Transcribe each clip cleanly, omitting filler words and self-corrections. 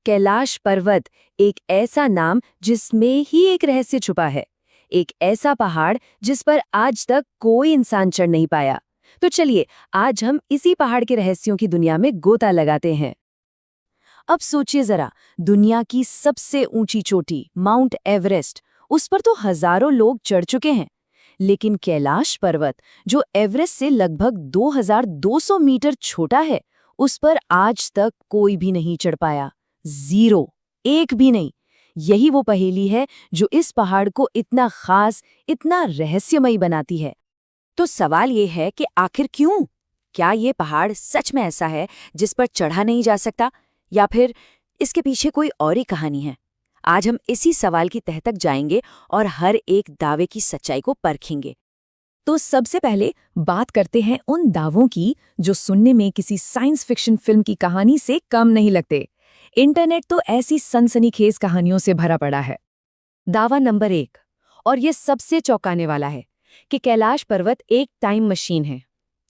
कैलाश पर्वत एक ऐसा नाम जिसमें ही एक रहस्य छुपा है। एक ऐसा पहाड़ जिस पर आज तक कोई इंसान चढ़ नहीं पाया। तो चलिए आज हम इसी पहाड़ के रहस्यों की दुनिया में गोता लगाते हैं। अब सोचिए जरा, दुनिया की सबसे ऊंची चोटी माउंट एवरेस्ट, उस पर तो हजारों लोग चढ़ चुके हैं। लेकिन कैलाश पर्वत, जो एवरेस्ट से लगभग 2200 मीटर छोटा है, उस पर आज तक कोई भी नहीं चढ़ पाया। जीरो, एक भी नहीं। यही वो पहेली है जो इस पहाड़ को इतना खास, इतना रहस्यमयी बनाती है। तो सवाल ये है कि आखिर क्यों? क्या ये पहाड़ सच में ऐसा है जिस पर चढ़ा नहीं जा सकता, या फिर इसके पीछे कोई और ही कहानी है? आज हम इसी सवाल की तह तक जाएंगे और हर एक दावे की सच्चाई को परखेंगे। तो सबसे पहले बात करते हैं उन दावों की जो सुनने में किसी साइंस फिक्शन फिल्म की कहानी से कम नहीं लगते। इंटरनेट तो ऐसी सनसनीखेज कहानियों से भरा पड़ा है। दावा नंबर 1, और ये सबसे चौंकाने वाला है, कि कैलाश पर्वत एक टाइम मशीन है।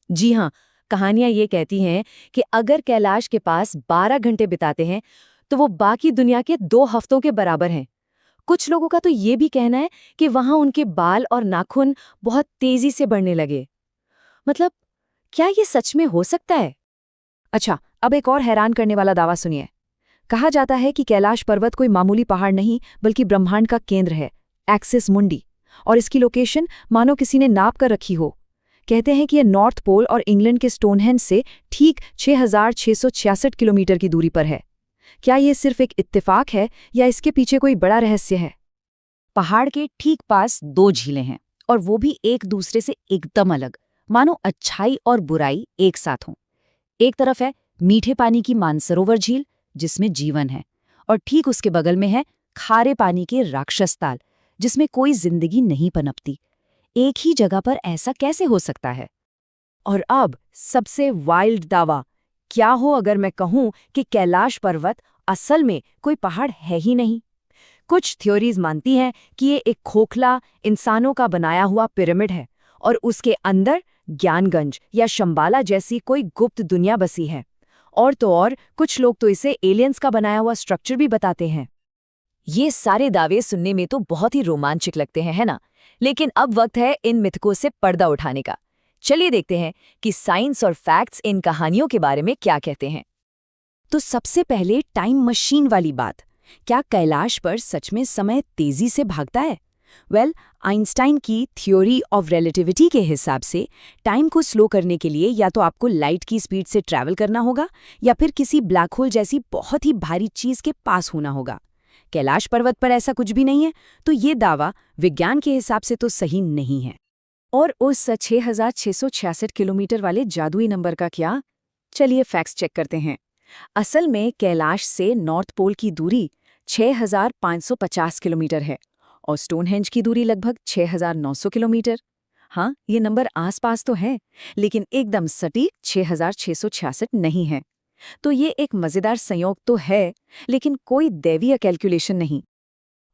जी हाँ, कहानियां ये कहती हैं कि अगर कैलाश के पास 12 घंटे बिताते हैं तो वो बाकी दुनिया के 2 हफ्तों के बराबर हैं। कुछ लोगों का तो ये भी कहना है कि वहां उनके बाल और नाखून बहुत तेजी से बढ़ने लगे। मतलब, क्या ये सच में हो सकता है? अच्छा, अब एक और हैरान करने वाला दावा सुनिए। कहा जाता है कि कैलाश पर्वत कोई मामूली पहाड़ नहीं बल्कि ब्रह्मांड का केंद्र है, एक्सिस मुंडी, और इसकी लोकेशन मानो किसी ने नाप कर रखी हो। कहते हैं कि यह नॉर्थ पोल और इंग्लैंड के स्टोनहेंज से ठीक 6666 किलोमीटर की दूरी पर है। क्या ये सिर्फ एक इत्तेफाक है या इसके पीछे कोई बड़ा रहस्य है? पहाड़ के ठीक पास 2 झीलें हैं, और वो भी एक दूसरे से एकदम अलग, मानो अच्छाई और बुराई एक साथ हों। एक तरफ है मीठे पानी की मानसरोवर झील, जिसमें जीवन है, और ठीक उसके बगल में है खारे पानी के राक्षस ताल, जिसमें कोई जिंदगी नहीं पनपती। एक ही जगह पर ऐसा कैसे हो सकता है? और अब सबसे वाइल्ड दावा, क्या हो अगर मैं कहूं कि कैलाश पर्वत असल में कोई पहाड़ है ही नहीं। कुछ थ्योरीज मानती हैं कि ये एक खोखला, इंसानों का बनाया हुआ पिरामिड है, और उसके अंदर ज्ञानगंज या शंबाला जैसी कोई गुप्त दुनिया बसी है। और तो और कुछ लोग तो इसे एलियंस का बनाया हुआ स्ट्रक्चर भी बताते हैं। ये सारे दावे सुनने में तो बहुत ही रोमांचक लगते हैं, है ना? लेकिन अब वक्त है इन मिथकों से पर्दा उठाने का। चलिए देखते हैं कि साइंस और फैक्ट्स इन कहानियों के बारे में क्या कहते हैं। तो सबसे पहले टाइम मशीन वाली बात। क्या कैलाश पर सच में समय तेजी से भागता है? आइंस्टाइन की थ्योरी ऑफ रिलेटिविटी के हिसाब से टाइम को स्लो करने के लिए या तो आपको लाइट की स्पीड से ट्रैवल करना होगा, या फिर किसी ब्लैक होल जैसी बहुत ही भारी चीज के पास होना होगा। कैलाश पर्वत पर ऐसा कुछ भी नहीं है, तो ये दावा विज्ञान के हिसाब से तो सही नहीं है। और उस 6666 किलोमीटर वाले जादुई नंबर का क्या? चलिए फैक्ट्स चेक करते हैं। असल में कैलाश से नॉर्थ पोल की दूरी 6550 किलोमीटर है, और स्टोनहेंज की दूरी लगभग 6900 किलोमीटर। हाँ, ये नंबर आसपास तो है, लेकिन एकदम सटीक 6666 नहीं है। तो ये एक मजेदार संयोग तो है, लेकिन कोई दैवीय कैलकुलेशन नहीं।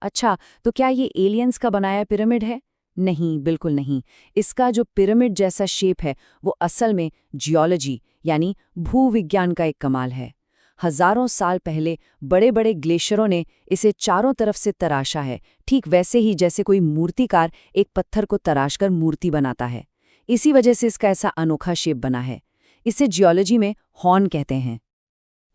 अच्छा, तो क्या ये एलियंस का बनाया पिरामिड है? नहीं, बिल्कुल नहीं। इसका जो पिरामिड जैसा शेप है वो असल में जियोलॉजी यानी भूविज्ञान का एक कमाल है। हजारों साल पहले बड़े बड़े ग्लेशियरों ने इसे चारों तरफ से तराशा है, ठीक वैसे ही जैसे कोई मूर्तिकार एक पत्थर को तराशकर मूर्ति बनाता है। इसी वजह से इसका ऐसा अनोखा शेप बना है। इसे जियोलॉजी में हॉर्न कहते हैं।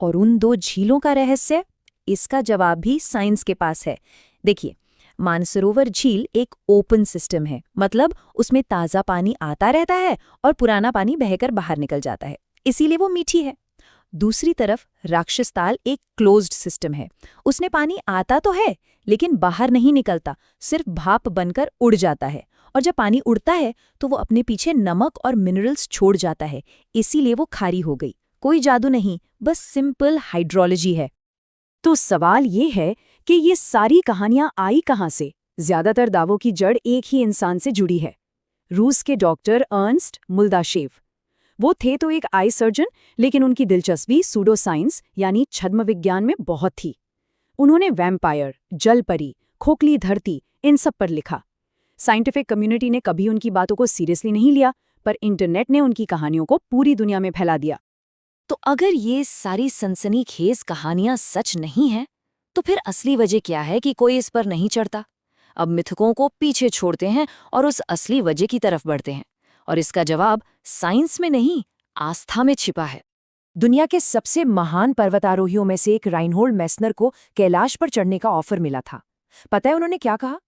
और उन 2 झीलों का रहस्य? इसका जवाब भी साइंस के पास है। देखिए, मानसरोवर झील एक ओपन सिस्टम है, मतलब उसमें ताज़ा पानी आता रहता है और पुराना पानी बहकर बाहर निकल जाता है, इसीलिए वो मीठी है। दूसरी तरफ राक्षस ताल एक क्लोज्ड सिस्टम है। उसमें पानी आता तो है, लेकिन बाहर नहीं निकलता, सिर्फ भाप बनकर उड़ जाता है। और जब पानी उड़ता है तो वो अपने पीछे नमक और मिनरल्स छोड़ जाता है, इसीलिए वो खारी हो गई। कोई जादू नहीं, बस सिंपल हाइड्रोलॉजी है। तो सवाल ये है कि ये सारी कहानियां आई कहां से? ज्यादातर दावों की जड़ एक ही इंसान से जुड़ी है, रूस के डॉक्टर अर्नस्ट मुल्दाशेव। वो थे तो एक आई सर्जन, लेकिन उनकी दिलचस्पी सूडो साइंस यानी छद्म विज्ञान में बहुत थी। उन्होंने वैम्पायर, जलपरी, खोखली धरती, इन सब पर लिखा। साइंटिफिक कम्युनिटी ने कभी उनकी बातों को सीरियसली नहीं लिया, पर इंटरनेट ने उनकी कहानियों को पूरी दुनिया में फैला दिया। तो अगर ये सारी सनसनीखेज कहानियां सच नहीं हैं, तो फिर असली वजह क्या है कि कोई इस पर नहीं चढ़ता? अब मिथकों को पीछे छोड़ते हैं और उस असली वजह की तरफ बढ़ते हैं। और इसका जवाब साइंस में नहीं, आस्था में छिपा है। दुनिया के सबसे महान पर्वतारोहियों में से एक राइनहोल्ड मेस्नर को कैलाश पर चढ़ने का ऑफर मिला था। पता है उन्होंने क्या कहा?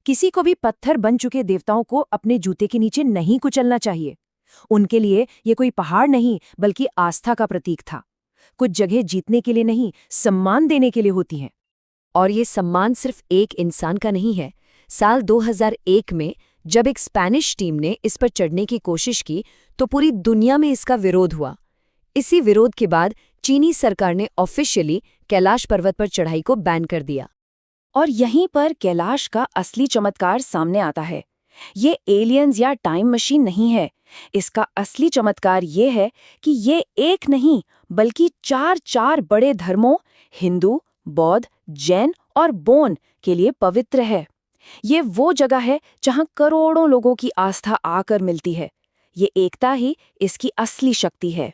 किसी को भी पत्थर बन चुके देवताओं को अपने जूते के नीचे नहीं कुचलना चाहिए। उनके लिए ये कोई पहाड़ नहीं बल्कि आस्था का प्रतीक था। कुछ जगह जीतने के लिए नहीं, सम्मान देने के लिए होती हैं। और ये सम्मान सिर्फ एक इंसान का नहीं है। साल 2001 में जब एक स्पेनिश टीम ने इस पर चढ़ने की कोशिश की, तो पूरी दुनिया में इसका विरोध हुआ। इसी विरोध के बाद चीनी सरकार ने ऑफिशियली कैलाश पर्वत पर चढ़ाई को बैन कर दिया। और यहीं पर कैलाश का असली चमत्कार सामने आता है। ये एलियंस या टाइम मशीन नहीं है। इसका असली चमत्कार ये है कि ये एक नहीं बल्कि चार बड़े धर्मों, हिंदू, बौद्ध, जैन और बोन के लिए पवित्र है। ये वो जगह है जहां करोड़ों लोगों की आस्था आकर मिलती है। ये एकता ही इसकी असली शक्ति है।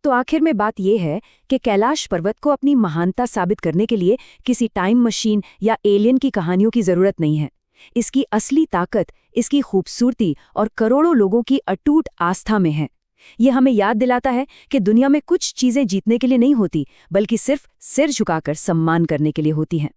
तो आखिर में बात यह है कि कैलाश पर्वत को अपनी महानता साबित करने के लिए किसी टाइम मशीन या एलियन की कहानियों की जरूरत नहीं है। इसकी असली ताकत इसकी खूबसूरती और करोड़ों लोगों की अटूट आस्था में है। ये हमें याद दिलाता है कि दुनिया में कुछ चीजें जीतने के लिए नहीं होती, बल्कि सिर्फ सिर झुकाकर सम्मान करने के लिए होती हैं।